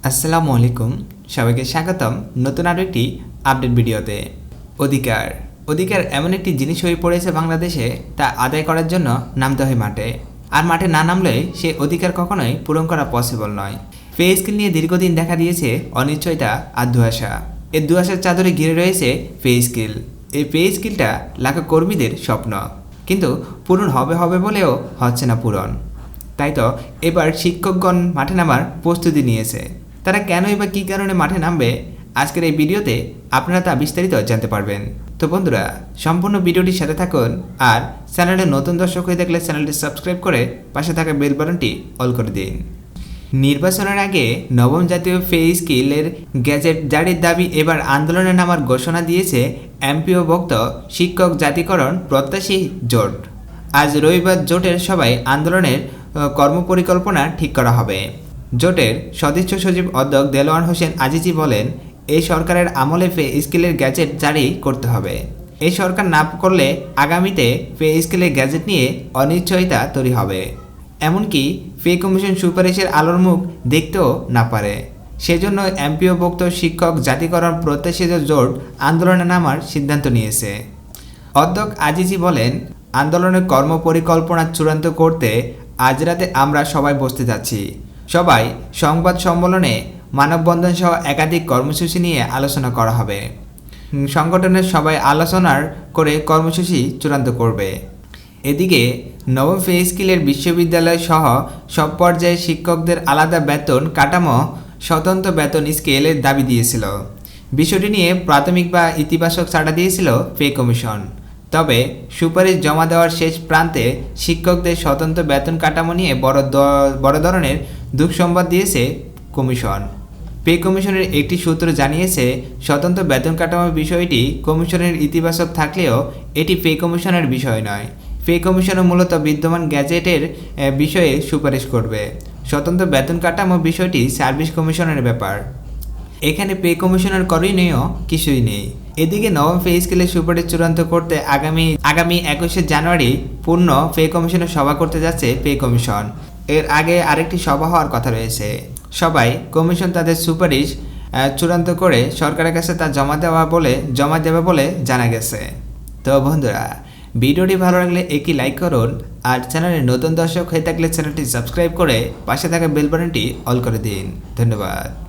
আসসালামু আলাইকুম, সবাইকে স্বাগতম নতুন আরও একটি আপডেট ভিডিওতে। অধিকার অধিকার এমন একটি জিনিস হয়ে পড়েছে বাংলাদেশে, তা আদায় করার জন্য নামতে হয় মাঠে। আর মাঠে না নামলে সে অধিকার কখনোই পূরণ করা পসিবল নয়। পে স্কেল নিয়ে দীর্ঘদিন দেখা দিয়েছে অনিশ্চয়তা আর দুয়াশা। এই দুয়াশার চাদরে ঘিরে রয়েছে পে স্কেল। এই পে স্কেলটা লাখো কর্মীদের স্বপ্ন, কিন্তু পূরণ হবে হবে বলেও হচ্ছে না পূরণ। তাই তো এবার শিক্ষকগণ মাঠে নামার প্রস্তুতি নিয়েছে। তারা কেনই বা কী কারণে মাঠে নামবে, আজকের এই ভিডিওতে আপনারা তা বিস্তারিত জানতে পারবেন। তো বন্ধুরা, সম্পূর্ণ ভিডিওটির সাথে থাকুন। আর চ্যানেলে নতুন দর্শক হয়ে থাকলে চ্যানেলটি সাবস্ক্রাইব করে পাশে থাকা বেল বাটনটি অল করে দিন। নির্বাচনের আগে নবম জাতীয় পে স্কেলের গ্যাজেট জারির দাবি এবার আন্দোলনে নামার ঘোষণা দিয়েছে এমপিওভুক্ত শিক্ষক জাতীয়করণ প্রত্যাশী জোট। আজ রবিবার জোটের সভায় আন্দোলনের কর্মপরিকল্পনা ঠিক করা হবে। জোটের সদস্য সচিব অধ্যক্ষ দেলোয়ার হোসেন আজিজি বলেন, এই সরকারের আমলে পে স্কেলের গ্যাজেট জারি করতে হবে। এই সরকার না করলে আগামীতে পে স্কেলের গ্যাজেট নিয়ে অনিশ্চয়তা তৈরি হবে। এমনকি পে কমিশন সুপারিশের আলোর মুখ দেখতেও না পারে। সেজন্য এমপিওভুক্ত শিক্ষক জাতীয়করণ প্রত্যাশিত জোট আন্দোলনে নামার সিদ্ধান্ত নিয়েছে। অধ্যক্ষ আজিজি বলেন, আন্দোলনের কর্মপরিকল্পনা চূড়ান্ত করতে আজ রাতে আমরা সবাই বসতে যাচ্ছি। সবাই সংবাদ সম্মেলনে মানববন্ধন সহ একাধিক কর্মসূচি নিয়ে আলোচনা করা হবে। সংগঠনের সবাই আলোচনার করে কর্মসূচি চূড়ান্ত করবে। এদিকে নবম পে স্কেলের বিশ্ববিদ্যালয় সহ সব পর্যায়ে শিক্ষকদের আলাদা বেতন কাঠামো, স্বতন্ত্র বেতন স্কেলের দাবি দিয়েছিল। বিষয়টি নিয়ে প্রাথমিক বা ইতিবাচক সাড়া দিয়েছিল পে কমিশন। তবে সুপারিশ জমা দেওয়ার শেষ প্রান্তে শিক্ষকদের স্বতন্ত্র বেতন কাঠামো নিয়ে বড় ধরনের দুঃসংবাদ দিয়েছে কমিশন। পে কমিশনের একটি সূত্র জানিয়েছে, স্বতন্ত্র বেতন কাঠামো বিষয়টি কমিশনের ইতিবাচক থাকলেও এটি পে কমিশনের বিষয় নয়। পে কমিশনও মূলত বিদ্যমান গ্যাজেটের বিষয়ে সুপারিশ করবে। স্বতন্ত্র বেতন কাঠামো বিষয়টি সার্ভিস কমিশনের ব্যাপার। এখানে পে কমিশনের করণীয় কিছুই নেই। এদিকে নবম পে স্কেলের সুপারিশ চূড়ান্ত করতে আগামী 21শে জানুয়ারি পূর্ণ পে কমিশনের সভা করতে যাচ্ছে পে কমিশন। এর আগে আরেকটি সভা হওয়ার কথা রয়েছে। সবাই কমিশন তাদের সুপারিশ চূড়ান্ত করে সরকারের কাছে তা জমা দেবে বলে জানা গেছে। তো বন্ধুরা, ভিডিওটি ভালো লাগলে একটি লাইক করুন। আর চ্যানেলে নতুন দর্শক হয়ে থাকলে চ্যানেলটি সাবস্ক্রাইব করে পাশে থাকা বেল বাটনটি অল করে দিন। ধন্যবাদ।